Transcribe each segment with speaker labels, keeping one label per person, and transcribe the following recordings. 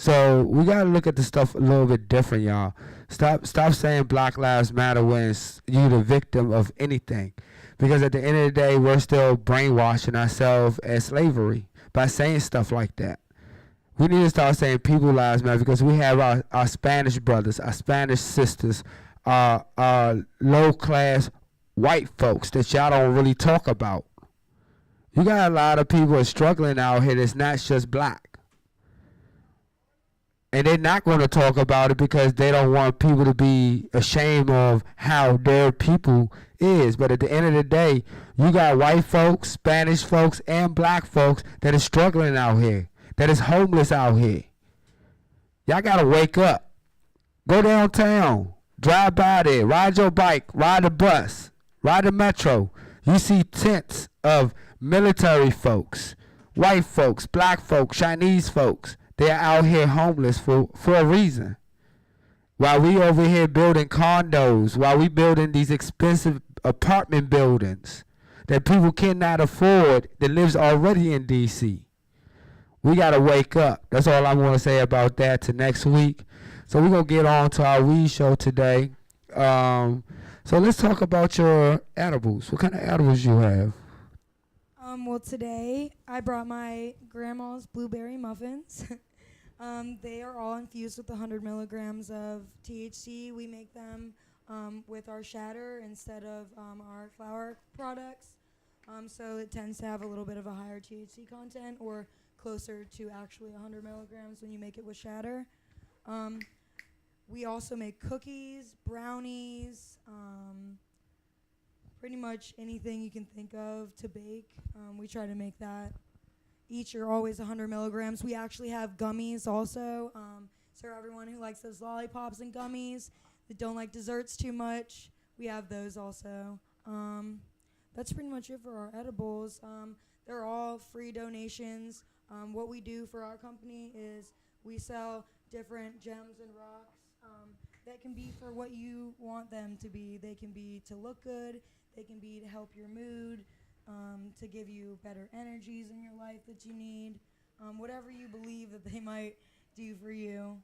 Speaker 1: So we gotta look at the stuff a little bit different, y'all. Stop saying Black Lives Matter when you the victim of anything, because at the end of the day, we're still brainwashing ourselves as slavery by saying stuff like that. We need to start saying people lives matter, because we have our Spanish brothers, our Spanish sisters, our low class white folks that y'all don't really talk about. You got a lot of people struggling out here that's not just black. And they're not going to talk about it because they don't want people to be ashamed of how their people is. But at the end of the day, you got white folks, Spanish folks, and black folks that are struggling out here, that is homeless out here. Y'all got to wake up. Go downtown. Drive by there. Ride your bike. Ride the bus. Ride the metro. You see tents of military folks, white folks, black folks, Chinese folks. They're out here homeless for a reason. While we over here building condos, while we building these expensive apartment buildings that people cannot afford that lives already in D.C. We got to wake up. That's all I'm going to say about that to next week. So we're going to get on to our weed show today. So let's talk about your edibles. What kind of edibles you have?
Speaker 2: Well, today I brought my grandma's blueberry muffins. They are all infused with 100 milligrams of THC. We make them with our shatter instead of our flower products. So it tends to have a little bit of a higher THC content, or closer to actually 100 milligrams when you make it with shatter. We also make cookies, brownies, pretty much anything you can think of to bake. We try to make that. Each are always 100 milligrams. We actually have gummies also. So everyone who likes those lollipops and gummies that don't like desserts too much, we have those also. That's pretty much it for our edibles. They're all free donations. What we do for our company is we sell different gems and rocks that can be for what you want them to be. They can be to look good. They can be to help your mood, to give you better energies in your life that you need, whatever you believe that they might do for you.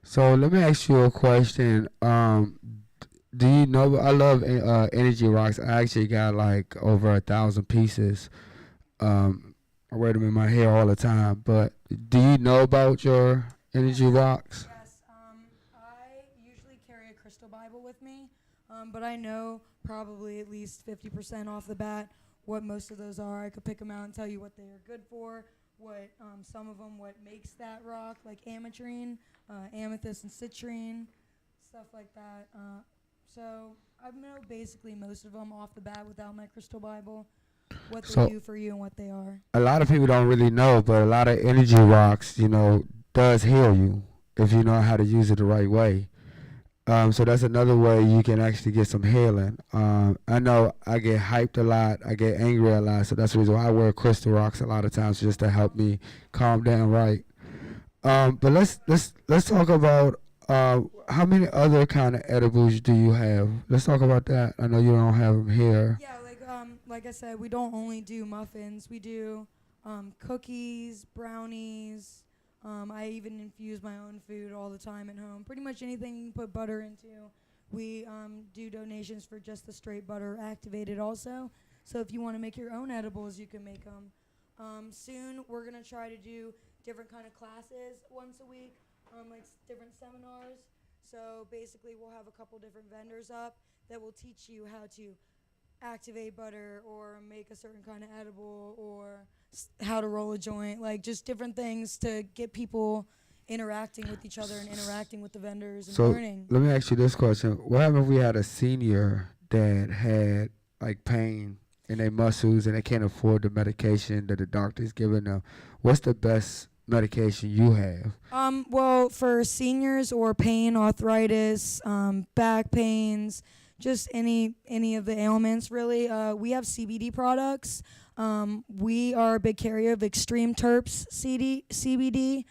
Speaker 1: So let me ask you a question. Do you know, I love energy rocks. I actually got like over 1,000 pieces. I wear them in my hair all the time. But do you know about your energy rocks?
Speaker 2: Yes. I usually carry a crystal Bible with me, but I know probably at least 50% off the bat what most of those are. I could pick them out and tell you what they are good for, what some of them, what makes that rock, like ametrine, amethyst and citrine, stuff like that. So I know basically most of them off the bat without my crystal Bible, what they do for you and what they are.
Speaker 1: A lot of people don't really know, but a lot of energy rocks, does heal you if you know how to use it the right way. So that's another way you can actually get some healing. I know I get hyped a lot. I get angry a lot. So that's the reason why I wear crystal rocks a lot of times, just to help me calm down right. But let's talk about how many other kind of edibles do you have? Let's talk about that. I know you don't have them here.
Speaker 2: Yeah, like I said, we don't only do muffins. We do cookies, brownies. I even infuse my own food all the time at home. Pretty much anything you can put butter into. We do donations for just the straight butter activated also. So if you want to make your own edibles, you can make them. Soon we're going to try to do different kind of classes once a week, different seminars. So basically we'll have a couple different vendors up that will teach you how to activate butter or make a certain kind of edible or how to roll a joint, just different things to get people interacting with each other and interacting with the vendors and learning.
Speaker 1: Let me ask you this question. What happened if we had a senior that had pain in their muscles and they can't afford the medication that the doctor's giving them? What's the best medication you have?
Speaker 2: Well, for seniors or pain, arthritis, back pains, just any of the ailments really, we have CBD products. We are a big carrier of Extreme Terps CBD.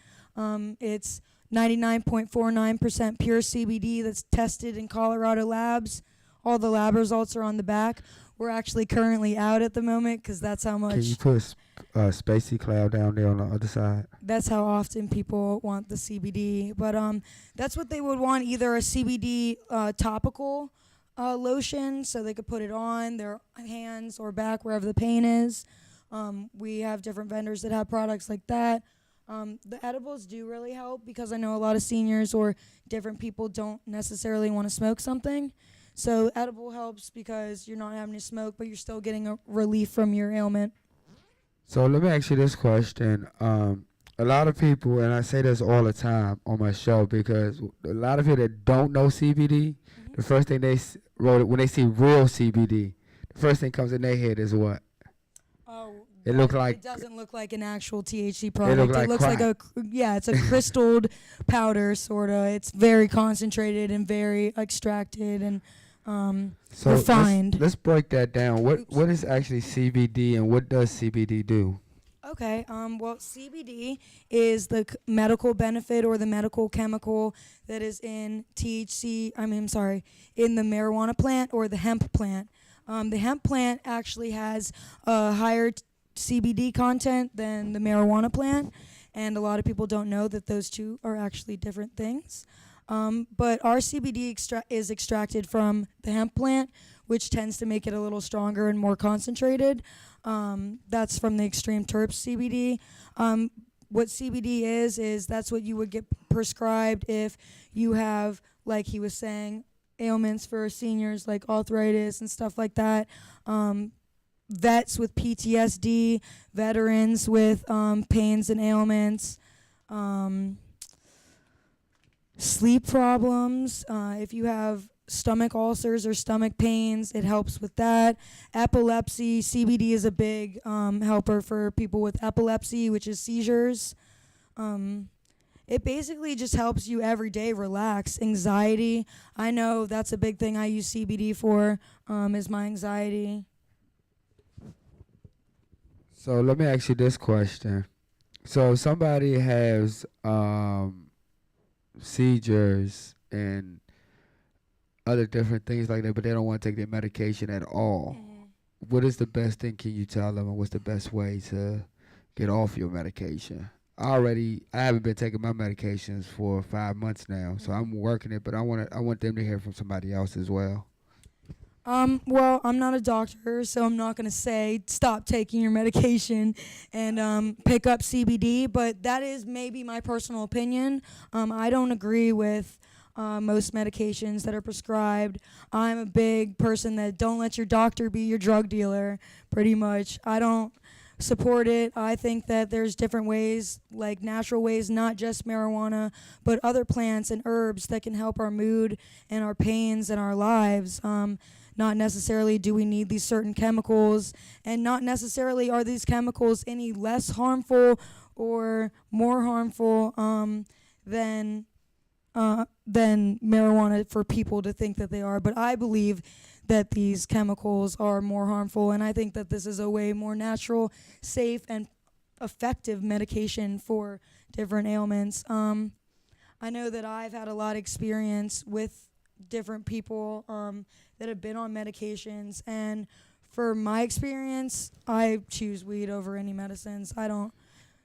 Speaker 2: It's 99.49% pure CBD that's tested in Colorado labs. All the lab results are on the back. We're actually currently out at the moment because that's how much.
Speaker 1: Can you put spacey cloud down there on the other side.
Speaker 2: That's how often people want the CBD. But that's what they would want, either a CBD topical lotion so they could put it on their hands or back wherever the pain is. We have different vendors that have products like that. The edibles do really help because I know a lot of seniors or different people don't necessarily want to smoke something. So edible helps because you're not having to smoke, but you're still getting a relief from your ailment.
Speaker 1: So let me ask you this question. A lot of people, and I say this all the time on my show, because a lot of people that don't know CBD, the first thing they wrote when they see real CBD, the first thing comes in their head is what?
Speaker 2: Oh,
Speaker 1: It look like
Speaker 2: it doesn't look like an actual THC product.
Speaker 1: like
Speaker 2: It looks
Speaker 1: crack.
Speaker 2: like it's a crystalled powder sorta. It's very concentrated and very extracted and
Speaker 1: so
Speaker 2: refined.
Speaker 1: Let's break that down. What is actually CBD and what does CBD do?
Speaker 2: Okay. Well, CBD is the medical benefit or the medical chemical that is in in the marijuana plant or the hemp plant. The hemp plant actually has a higher CBD content than the marijuana plant, and a lot of people don't know that those two are actually different things. But our CBD is extracted from the hemp plant, which tends to make it a little stronger and more concentrated. That's from the Extreme Terps CBD. What CBD is that's what you would get prescribed if you have, like he was saying, ailments for seniors like arthritis and stuff like that. Vets with PTSD, veterans with pains and ailments. Sleep problems, if you have stomach ulcers or stomach pains, it helps with that. Epilepsy, CBD is a big helper for people with epilepsy, which is seizures. It basically just helps you every day relax. Anxiety, I know that's a big thing I use CBD for, is my anxiety.
Speaker 1: So let me ask you this question. So if somebody has seizures and other different things like that, but they don't want to take their medication at all. What is the best thing can you tell them, and what's the best way to get off your medication? I haven't been taking my medications for 5 months now, so I'm working it, but I want them to hear from somebody else as well.
Speaker 2: Well, I'm not a doctor, so I'm not going to say stop taking your medication and pick up CBD, but that is maybe my personal opinion. I don't agree with most medications that are prescribed. I'm a big person that don't let your doctor be your drug dealer, pretty much. I don't support it. I think that there's different ways, like natural ways, not just marijuana, but other plants and herbs that can help our mood and our pains and our lives. Not necessarily do we need these certain chemicals, and not necessarily are these chemicals any less harmful or more harmful than marijuana for people to think that they are. But I believe that these chemicals are more harmful, and I think that this is a way more natural, safe, and effective medication for different ailments. I know that I've had a lot of experience with different people that have been on medications, and for my experience, I choose weed over any medicines. I don't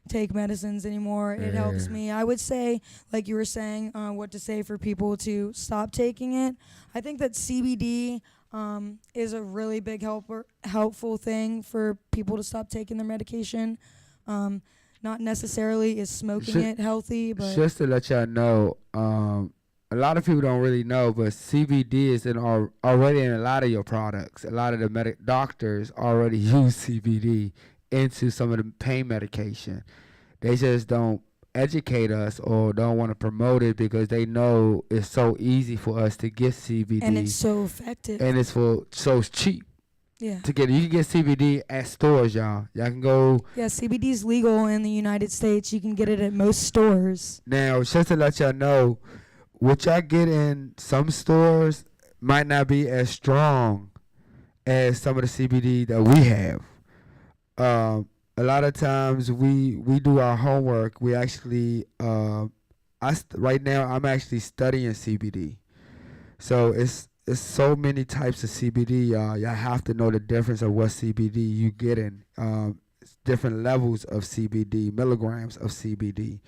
Speaker 2: take medicines anymore. It helps me. I would say, like you were saying, what to say for people to stop taking it. I think that CBD is a really big helpful thing for people to stop taking their medication. Not necessarily is smoking it healthy, but
Speaker 1: just to let y'all know, a lot of people don't really know, but CBD is already in a lot of your products. A lot of the doctors already use CBD into some of the pain medication. They just don't educate us or don't want to promote it because they know it's so easy for us to get CBD.
Speaker 2: And it's so effective.
Speaker 1: And so it's cheap.
Speaker 2: Yeah.
Speaker 1: To get it. You can get CBD at stores, y'all. Y'all can go.
Speaker 2: Yeah, CBD is legal in the United States. You can get it at most stores.
Speaker 1: Now, just to let y'all know, what y'all get in some stores might not be as strong as some of the CBD that we have. A lot of times we do our homework. We actually, right now I'm actually studying CBD. So it's so many types of CBD. Y'all have to know the difference of what CBD you get in. different levels of CBD, milligrams of CBD.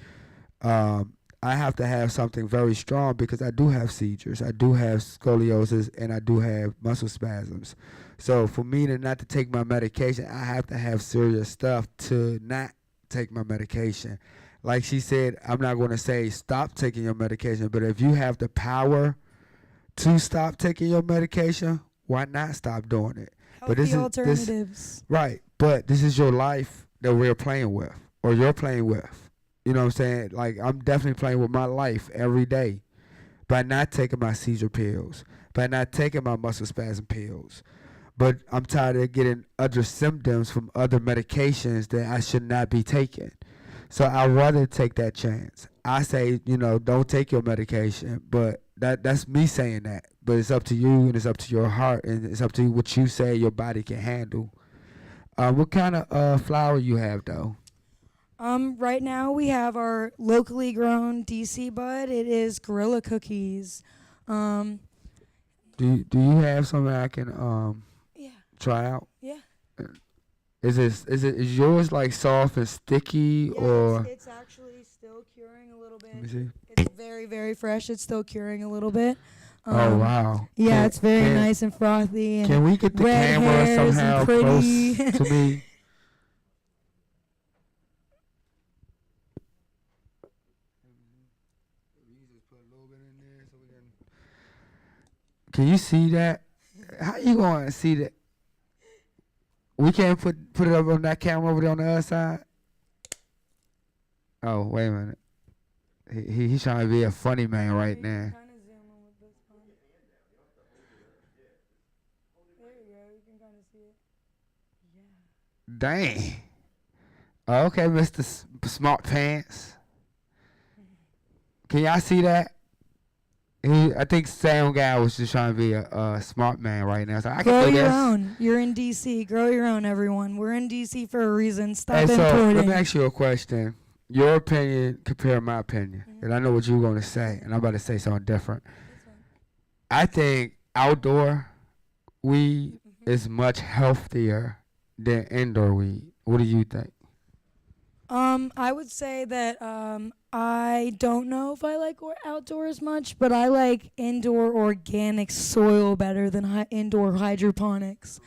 Speaker 1: I have to have something very strong because I do have seizures, I do have scoliosis, and I do have muscle spasms. So for me to not to take my medication, I have to have serious stuff to not take my medication. Like she said, I'm not going to say stop taking your medication, but if you have the power to stop taking your medication, why not stop doing it? But
Speaker 2: Healthy
Speaker 1: this
Speaker 2: alternatives.
Speaker 1: right. But this is your life that we're playing with, or you're playing with. You know what I'm saying? Like, I'm definitely playing with my life every day by not taking my seizure pills, by not taking my muscle spasm pills. But I'm tired of getting other symptoms from other medications that I should not be taking. So I'd rather take that chance. I say, don't take your medication, but that's me saying that. But it's up to you, and it's up to your heart, and it's up to you what you say your body can handle. What kind of flower you have, though?
Speaker 2: Right now we have our locally grown DC bud. It is Gorilla Cookies.
Speaker 1: Do you have something I can
Speaker 2: Yeah.
Speaker 1: try out?
Speaker 2: Yeah.
Speaker 1: Is yours like soft and sticky,
Speaker 2: Yeah,
Speaker 1: or?
Speaker 2: it's actually still curing a little bit.
Speaker 1: Let me see.
Speaker 2: It's very, very fresh. It's still curing a little bit.
Speaker 1: Oh wow!
Speaker 2: Yeah, it's very nice and frothy. And
Speaker 1: can we get the
Speaker 2: red
Speaker 1: camera
Speaker 2: hairs
Speaker 1: somehow
Speaker 2: and
Speaker 1: close
Speaker 2: pretty.
Speaker 1: to me? Can you see that? How you going to see that? We can't put it up on that camera over there on the other side. Oh, wait a minute. He's trying to be a funny man right now.
Speaker 2: Kind of zoom in with this one. There you go. You can kind of see it. Yeah.
Speaker 1: Dang. Okay, Mr. Smart Pants. Can y'all see that? I think Sam guy was just trying to be a smart man right now. So I
Speaker 2: Grow
Speaker 1: can do
Speaker 2: your
Speaker 1: this.
Speaker 2: own. You're in DC. Grow your own, everyone. We're in DC for a reason. Stop
Speaker 1: Hey, so
Speaker 2: importing.
Speaker 1: let me ask you a question. Your opinion compare to my opinion. And I know what you're going to say, and I'm about to say something different. I think outdoor weed is much healthier than indoor weed. What do you think?
Speaker 2: I would say that I don't know if I like outdoors much, but I like indoor organic soil better than indoor hydroponics.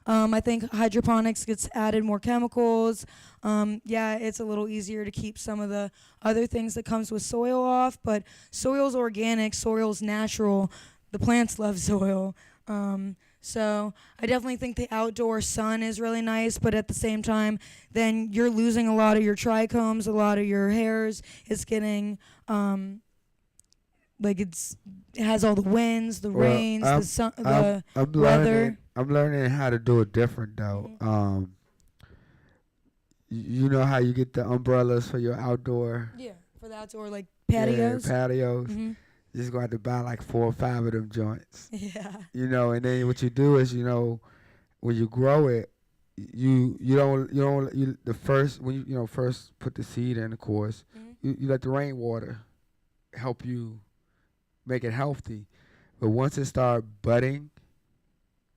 Speaker 2: I think hydroponics gets added more chemicals. Yeah, it's a little easier to keep some of the other things that comes with soil off, but soil's organic, soil's natural. The plants love soil. So I definitely think the outdoor sun is really nice, but at the same time, then you're losing a lot of your trichomes, a lot of your hairs. It's getting it has all the winds, the rains, the sun, the weather.
Speaker 1: I'm learning how to do it different though.
Speaker 2: Mm-hmm.
Speaker 1: You know how you get the umbrellas for your outdoor?
Speaker 2: Yeah, for the outdoor patios.
Speaker 1: Yeah, patios.
Speaker 2: Mm-hmm.
Speaker 1: You just gonna have to buy like 4 or 5 of them joints.
Speaker 2: Yeah.
Speaker 1: And then what you do is, when you grow it, the first when you first put the seed in, of course, you let the rainwater help you make it healthy. But once it start budding,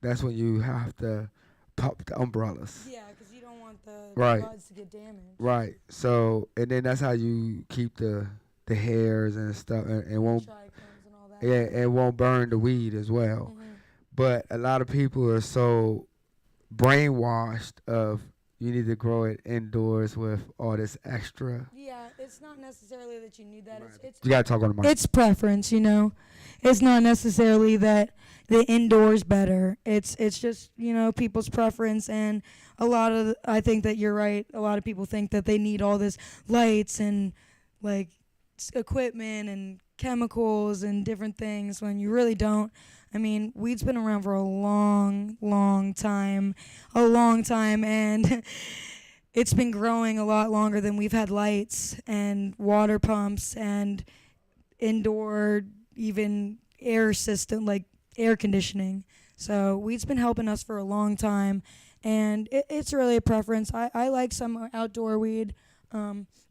Speaker 1: that's when you have to pop the umbrellas.
Speaker 2: Yeah, because you don't want the buds to get damaged.
Speaker 1: Right. So, and then that's how you keep the hairs and stuff, and won't.
Speaker 2: Trichomes and all that.
Speaker 1: Yeah, it won't burn the weed as well.
Speaker 2: Mm-hmm.
Speaker 1: But a lot of people are so brainwashed of you need to grow it indoors with all this extra.
Speaker 2: Yeah, it's not necessarily that you need that. It's
Speaker 1: you gotta talk on the mic.
Speaker 2: It's preference, It's not necessarily that the indoors better. It's just people's preference, and I think that you're right. A lot of people think that they need all this lights and equipment and chemicals and different things when you really don't. I mean, weed's been around for a long, long time, and it's been growing a lot longer than we've had lights and water pumps and indoor even air system, like air conditioning. So weed's been helping us for a long time, and it's really a preference. I like some outdoor weed.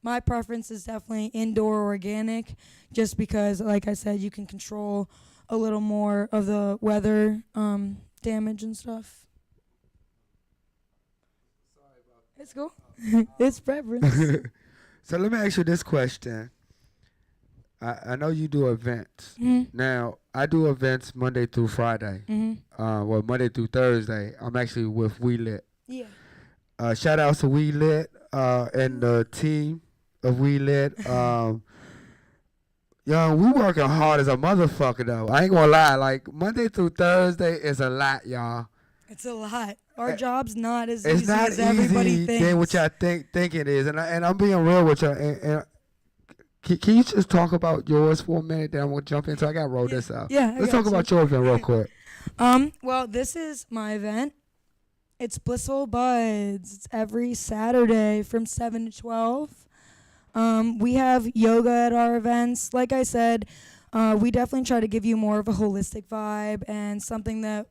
Speaker 2: My preference is definitely indoor organic, just because, like I said, you can control a little more of the weather damage and stuff.
Speaker 1: Sorry about
Speaker 2: It's cool. It's preference.
Speaker 1: So let me ask you this question. I know you do events.
Speaker 2: Mm-hmm.
Speaker 1: Now, I do events Monday through Friday.
Speaker 2: Mm-hmm.
Speaker 1: Well, Monday through Thursday. I'm actually with We Lit.
Speaker 2: Yeah.
Speaker 1: Shout out to We Lit and the team of We Lit. Yo, we working hard as a motherfucker, though. I ain't gonna lie. Like, Monday through Thursday is a lot, y'all.
Speaker 2: It's a lot. Our job's not as
Speaker 1: It's
Speaker 2: easy
Speaker 1: not
Speaker 2: as everybody
Speaker 1: easy
Speaker 2: thinks.
Speaker 1: than what y'all think it is. And I'm being real with y'all. And can you just talk about yours for a minute? Then I'm going to jump in. So I got to roll this out.
Speaker 2: Yeah.
Speaker 1: Let's talk about your event real quick.
Speaker 2: Well, this is my event. It's Blissful Buds. It's every Saturday from 7 to 12. We have yoga at our events. Like I said, we definitely try to give you more of a holistic vibe and something that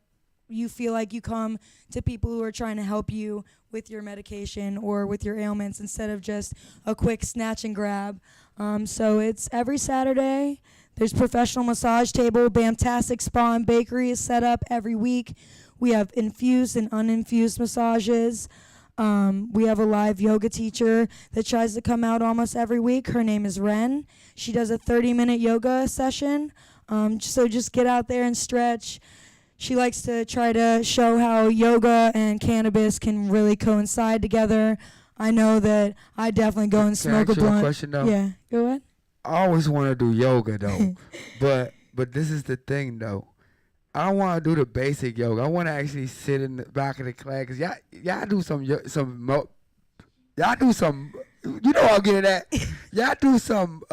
Speaker 2: you feel like you come to people who are trying to help you with your medication or with your ailments instead of just a quick snatch and grab. So it's every Saturday. There's professional massage table, Bamtastic Spa and Bakery is set up every week. We have infused and uninfused massages. We have a live yoga teacher that tries to come out almost every week. Her name is Ren. She does a 30-minute yoga session. So just get out there and stretch. She likes to try to show how yoga and cannabis can really coincide together. I know that I definitely go and smoke a blunt.
Speaker 1: Can I ask you a question, though?
Speaker 2: Yeah, go ahead.
Speaker 1: I always want to do yoga, though. but this is the thing, though. I don't want to do the basic yoga. I want to actually sit in the back of the class. Cause y'all do y'all do some, you know I'm getting at. Y'all do some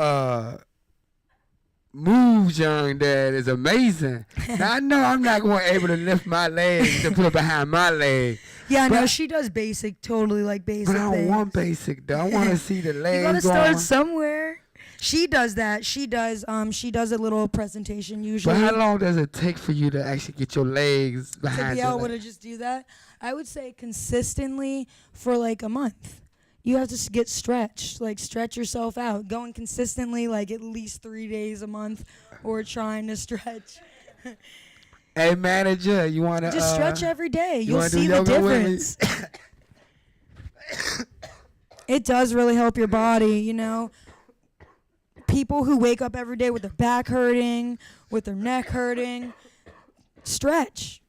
Speaker 1: moves, young, that is amazing. Now, I know I'm not going to be able to lift my legs and put it behind my leg.
Speaker 2: Yeah, no, she does basic, totally like basic
Speaker 1: But I don't
Speaker 2: things.
Speaker 1: want basic, though. I want to see the legs
Speaker 2: You gotta
Speaker 1: going.
Speaker 2: start somewhere. She does that. She does a little presentation usually.
Speaker 1: But how long does it take for you to actually get your legs behind
Speaker 2: to be
Speaker 1: your
Speaker 2: able to
Speaker 1: legs?
Speaker 2: just do that? I would say consistently for like a month. You have to get stretched, like stretch yourself out. Going consistently like at least 3 days a month or trying to stretch.
Speaker 1: Hey, manager, you want to...
Speaker 2: Just stretch every day.
Speaker 1: you
Speaker 2: You'll
Speaker 1: wanna do
Speaker 2: see the
Speaker 1: yoga with me?
Speaker 2: difference. It does really help your body, you know. People who wake up every day with their back hurting, with their neck hurting, stretch.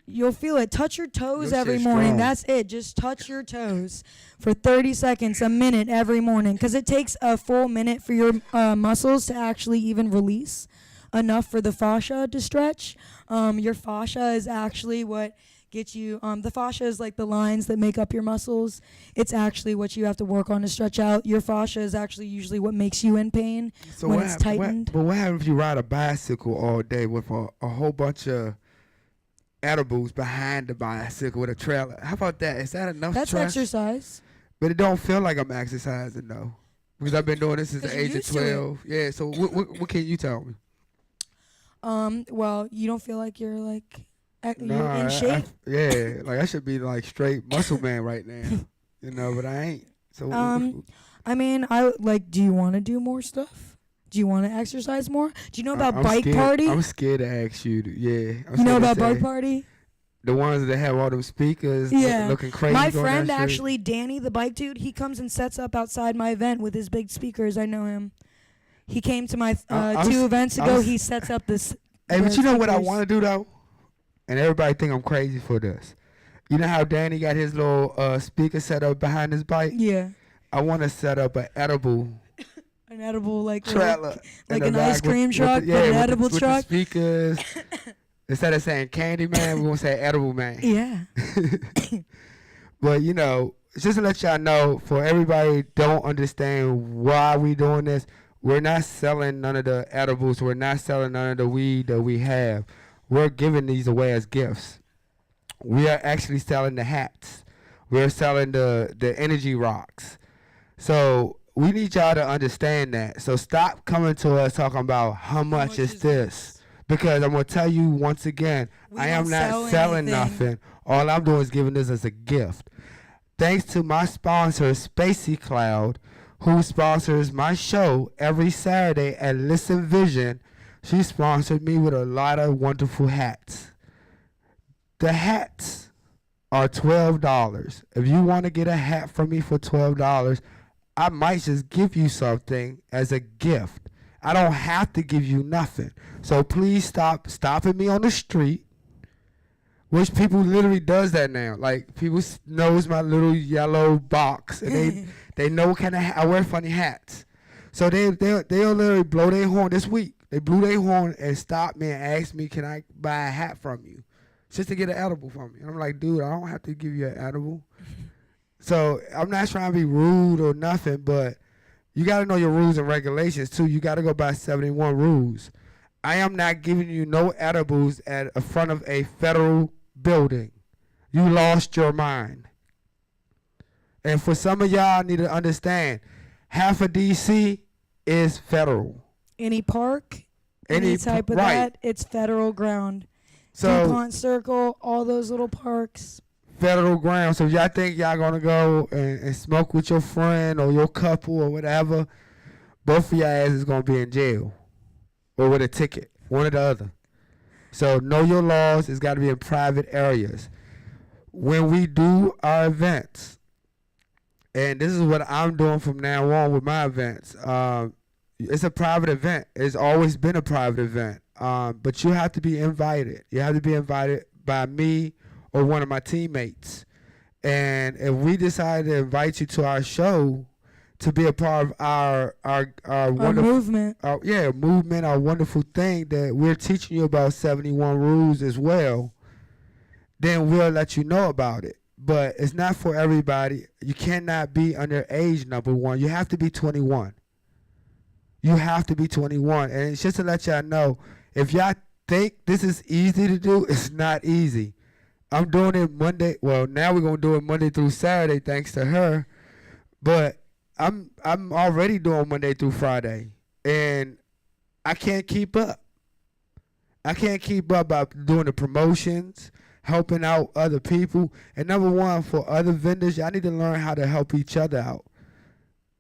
Speaker 2: You'll feel it. Touch your toes
Speaker 1: You'll
Speaker 2: every
Speaker 1: stay
Speaker 2: morning.
Speaker 1: strong.
Speaker 2: That's it. Just touch your toes for 30 seconds, a minute every morning. Because it takes a full minute for your muscles to actually even release enough for the fascia to stretch. Your fascia is actually what gets you, the fascia is like the lines that make up your muscles. It's actually what you have to work on to stretch out. Your fascia is actually usually what makes you in pain when it's tightened.
Speaker 1: But what happens if you ride a bicycle all day with a whole bunch of edibles behind the bicycle with a trailer? How about that? Is that enough
Speaker 2: That's
Speaker 1: stress?
Speaker 2: exercise.
Speaker 1: But it don't feel like I'm exercising, though. Because I've been doing this since the
Speaker 2: 'Cause you're
Speaker 1: age of
Speaker 2: used to it.
Speaker 1: 12. Yeah, so what can you tell me?
Speaker 2: Well, you don't feel like you're like you're
Speaker 1: Nah,
Speaker 2: in shape.
Speaker 1: yeah, like I should be like straight muscle man right now, you know, but I ain't. So
Speaker 2: I mean, do you want to do more stuff? Do you want to exercise more? Do you know about
Speaker 1: I'm
Speaker 2: Bike
Speaker 1: scared,
Speaker 2: Party?
Speaker 1: I'm scared to ask you. Yeah, I'm
Speaker 2: You know
Speaker 1: scared to
Speaker 2: about Bike
Speaker 1: say,
Speaker 2: Party?
Speaker 1: The ones that have all them speakers
Speaker 2: Yeah.
Speaker 1: looking crazy.
Speaker 2: My
Speaker 1: going
Speaker 2: friend
Speaker 1: down the street.
Speaker 2: actually, Danny, the bike dude, he comes and sets up outside my event with his big speakers. I know him. He came to my
Speaker 1: I'm
Speaker 2: 2
Speaker 1: s-
Speaker 2: events
Speaker 1: I'm
Speaker 2: ago.
Speaker 1: s-
Speaker 2: He sets up this.
Speaker 1: Hey, but you know what I
Speaker 2: speakers.
Speaker 1: want to do though, and everybody think I'm crazy for this. You know how Danny got his little speaker set up behind his bike?
Speaker 2: Yeah.
Speaker 1: I want to set up an edible
Speaker 2: An edible, like
Speaker 1: trailer,
Speaker 2: like
Speaker 1: in
Speaker 2: an
Speaker 1: the
Speaker 2: ice
Speaker 1: back
Speaker 2: cream
Speaker 1: with
Speaker 2: truck,
Speaker 1: the,
Speaker 2: but an
Speaker 1: with
Speaker 2: edible
Speaker 1: the,
Speaker 2: truck.
Speaker 1: With the speakers. Instead of saying Candy Man, we're gonna say Edible Man.
Speaker 2: Yeah.
Speaker 1: But you know, just to let y'all know, for everybody don't understand why we doing this, we're not selling none of the edibles. We're not selling none of the weed that we have. We're giving these away as gifts. We are actually selling the hats. We're selling the energy rocks. So we need y'all to understand that. So stop coming to us talking about how much is this. Because I'm going to tell you once again, I am not selling nothing. All I'm doing is giving this as a gift. Thanks to my sponsor, Spacey Cloud, who sponsors my show every Saturday at Listen Vision. She sponsored me with a lot of wonderful hats. The hats are $12. If you want to get a hat from me for $12, I might just give you something as a gift. I don't have to give you nothing. So please stop stopping me on the street, which people literally does that now. Like, people knows my little yellow box, and they know what kind of I wear funny hats. So they'll literally blow their horn this week. They blew their horn and stopped me and asked me, can I buy a hat from you? Just to get an edible from me. And I'm like, dude, I don't have to give you an edible. So I'm not trying to be rude or nothing, but you got to know your rules and regulations, too. You got to go by 71 rules. I am not giving you no edibles at the front of a federal building. You lost your mind. And for some of y'all, need to understand, half of D.C. is federal.
Speaker 2: Any park, any type of that, it's federal ground.
Speaker 1: So
Speaker 2: DuPont Circle, all those little parks.
Speaker 1: Federal ground. So if y'all think y'all gonna go and smoke with your friend or your couple or whatever, both of y'all asses gonna be in jail or with a ticket, one or the other. So know your laws. It's got to be in private areas. When we do our events, and this is what I'm doing from now on with my events, it's a private event. It's always been a private event. But you have to be invited. You have to be invited by me or one of my teammates. And if we decide to invite you to our show to be a part of our wonderful
Speaker 2: movement,
Speaker 1: movement, our wonderful thing that we're teaching you about 71 rules as well, then we'll let you know about it. But it's not for everybody. You cannot be underage, number one. You have to be 21. You have to be 21. And it's just to let y'all know, if y'all think this is easy to do, it's not easy. I'm doing it Monday. Well, now we're going to do it Monday through Saturday thanks to her. But I'm already doing Monday through Friday. And I can't keep up. I can't keep up by doing the promotions, helping out other people. And number one, for other vendors, y'all need to learn how to help each other out.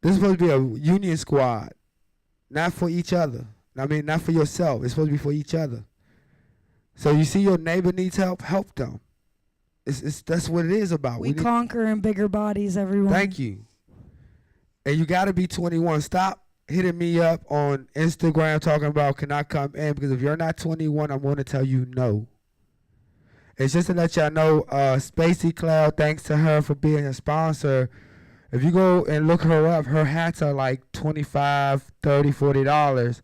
Speaker 1: This is supposed to be a union squad, not for each other. I mean, not for yourself. It's supposed to be for each other. So you see your neighbor needs help them. That's what it is about.
Speaker 2: We conquer in bigger bodies, everyone.
Speaker 1: Thank you. And you got to be 21. Stop hitting me up on Instagram talking about, can I come in? Because if you're not 21, I'm going to tell you no. It's just to let y'all know, Spacey Cloud, thanks to her for being a sponsor. If you go and look her up, her hats are like $25, $30, $40.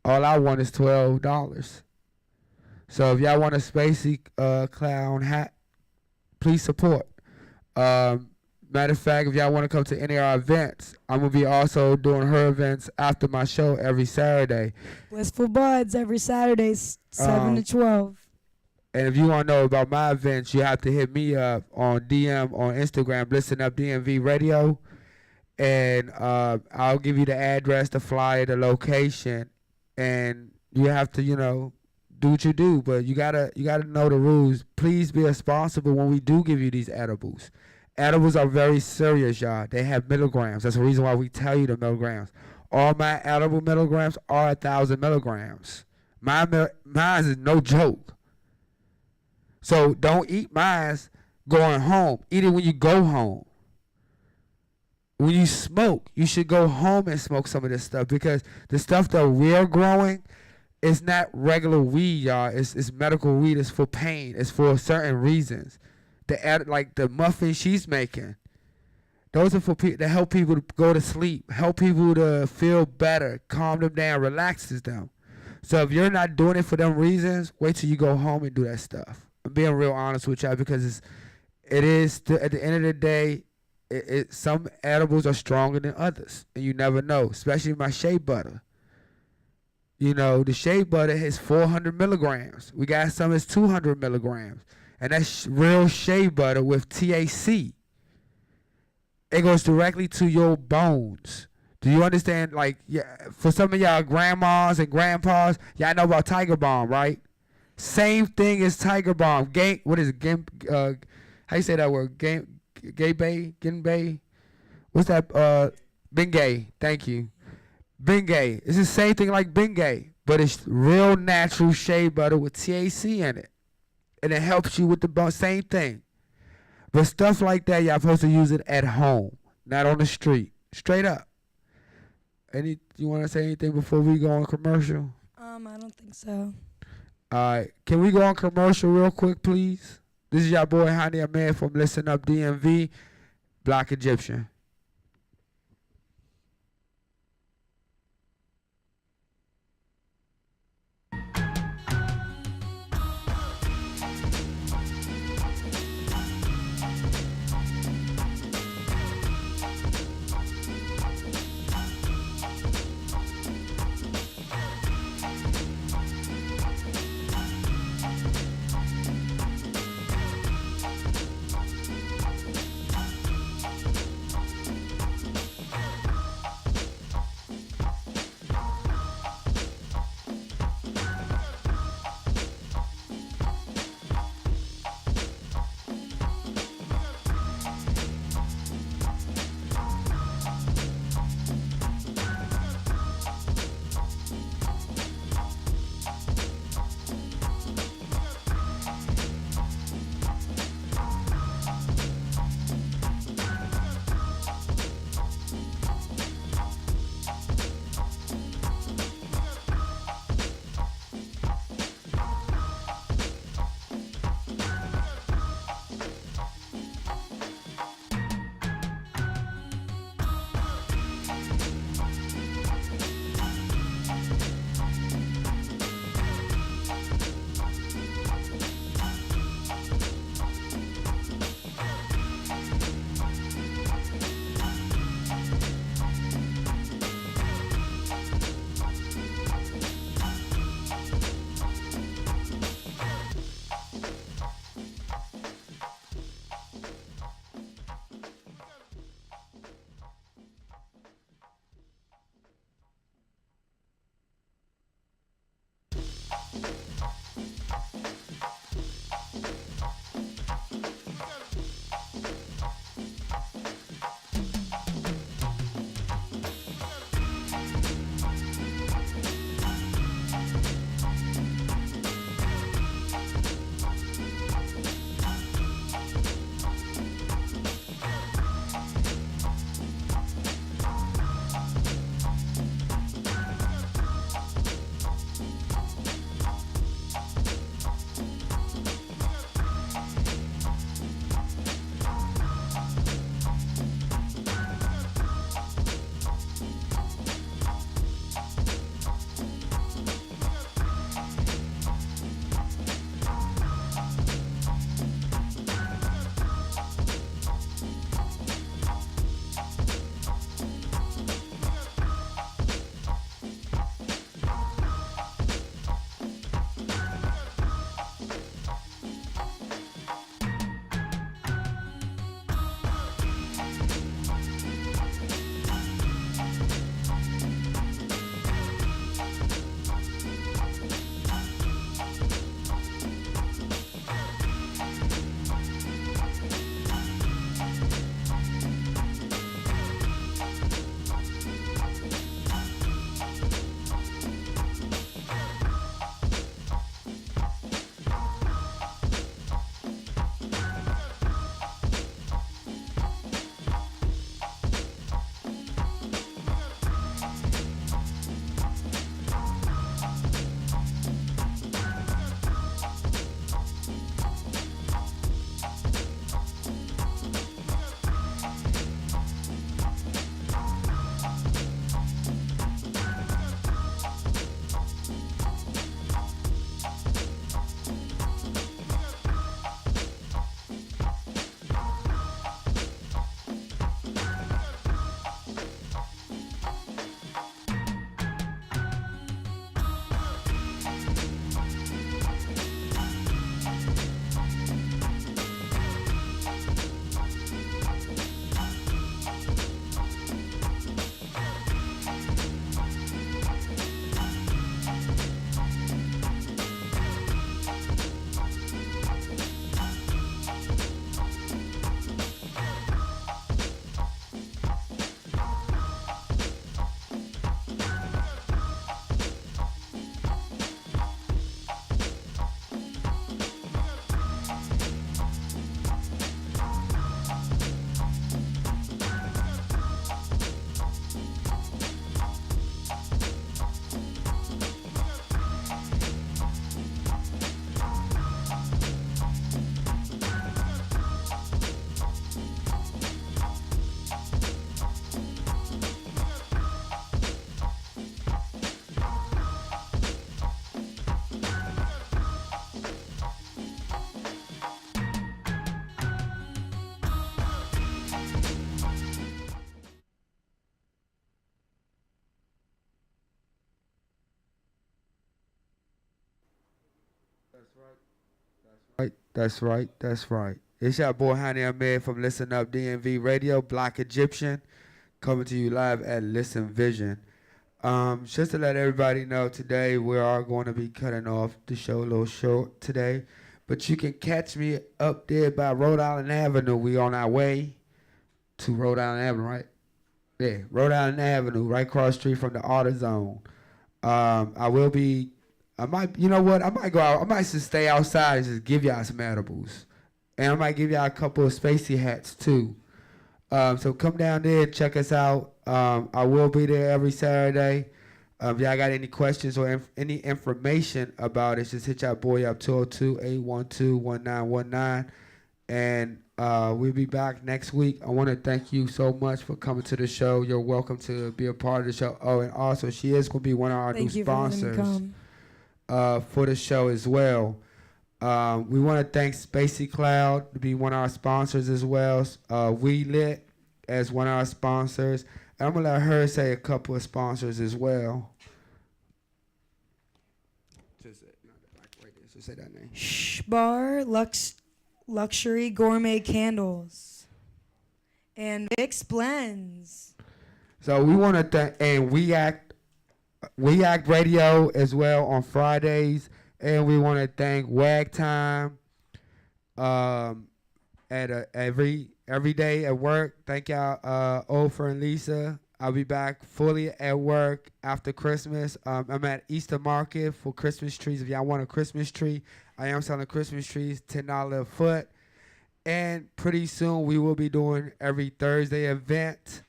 Speaker 1: All I want is $12. So if y'all want a Spacey Clown hat, please support. Matter of fact, if y'all want to come to any of our events, I'm going to be also doing her events after my show every Saturday.
Speaker 2: Blissful Buds every Saturday, 7 to 12.
Speaker 1: And if you want to know about my events, you have to hit me up on DM on Instagram, listen Up DMV Radio. And I'll give you the address, the flyer, the location. And you have to, do what you do. But you gotta know the rules. Please be responsible when we do give you these edibles. Edibles are very serious, y'all. They have milligrams. That's the reason why we tell you the milligrams. All my edible milligrams are 1,000 milligrams. Mine is no joke. So don't eat mine going home. Eat it when you go home. When you smoke, you should go home and smoke some of this stuff, because the stuff that we're growing is not regular weed, y'all. It's medical weed. It's for pain. It's for certain reasons. Like the muffins she's making, those are for people to help people to go to sleep, help people to feel better, calm them down, relaxes them. So if you're not doing it for them reasons, wait till you go home and do that stuff. I'm being real honest with y'all, because it is at the end of the day, some edibles are stronger than others, and you never know. Especially my shea butter. The shea butter has 400 milligrams. We got some that's 200 milligrams, and that's real shea butter with THC. It goes directly to your bones. Do you understand? Like, for some of y'all grandmas and grandpas, y'all know about Tiger Balm, right? Same thing as Tiger Balm. What is it? How you say that word? Genbei? What's that? Bengay. Thank you. Bengay. It's the same thing like Bengay, but it's real natural shea butter with THC in it. And it helps you with the bone. Same thing. But stuff like that, y'all supposed to use it at home, not on the street. Straight up. You want to say anything before we go on commercial?
Speaker 2: I don't think so.
Speaker 1: All right. Can we go on commercial real quick, please? This is your boy, Hani Ahmed from Listen Up DMV, Black Egyptian. That's right. That's right. It's your boy Hani Ahmed from Listen Up DMV Radio, Black Egyptian, coming to you live at Listen Vision. Just to let everybody know, today we are going to be cutting off the show a little short today, but you can catch me up there by Rhode Island Avenue. We on our way to Rhode Island Avenue, right? Yeah, Rhode Island Avenue, right across the street from the AutoZone. I will be. I might, you know what? I might go out. I might just stay outside and just give y'all some edibles, and I might give y'all a couple of spacey hats too. So come down there and check us out. I will be there every Saturday. If y'all got any questions or any information about it, just hit y'all boy up 202-812-1919. And we'll be back next week. I want to thank you so much for coming to the show. You're welcome to be a part of the show. Oh, and also she is going to be one of our new sponsors for the show as well. We want to thank Spacey Cloud to be one of our sponsors as well. We Lit as one of our sponsors. And I'm going to let her say a couple of sponsors as well. Just say that name.
Speaker 2: Bar Luxury Gourmet Candles and Vicks Blends.
Speaker 1: So we want to thank, and We Act Radio as well on Fridays. And we want to thank Wag Time every day at work. Thank y'all, Ofer and Lisa. I'll be back fully at work after Christmas. I'm at Easter Market for Christmas trees. If y'all want a Christmas tree, I am selling Christmas trees, $10 a foot. And pretty soon we will be doing every Thursday event.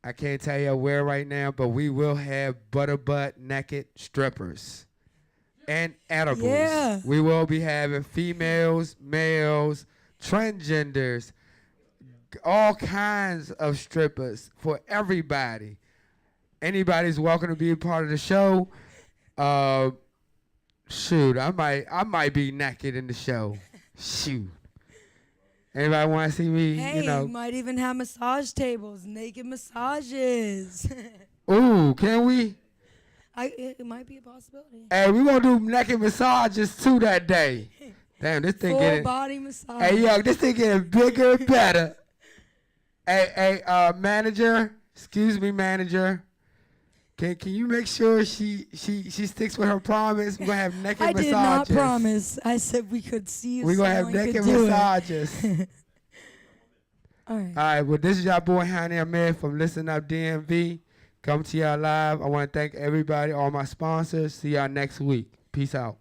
Speaker 1: I can't tell you where right now, but we will have butter butt naked strippers and edibles. Yeah. We will be having females, males, transgenders, all kinds of strippers for everybody. Anybody's welcome to be a part of the show. Shoot, I might be naked in the show. Shoot. Anybody want to see me?
Speaker 2: Hey, you might even have massage tables, naked massages.
Speaker 1: Ooh, can we?
Speaker 2: It might be a possibility.
Speaker 1: Hey, we gonna do naked massages too that day. Damn, this thing
Speaker 2: full body massage.
Speaker 1: Hey, yo, this thing getting bigger and better. Hey, manager, excuse me, manager. Can you make sure she sticks with her promise? We're gonna have naked massages.
Speaker 2: I did not promise. I said we could see if
Speaker 1: we're gonna have naked massages.
Speaker 2: All right.
Speaker 1: All right. Well, this is y'all boy Hani Ahmed from Listen Up DMV. Come to y'all live. I want to thank everybody, all my sponsors. See y'all next week. Peace out.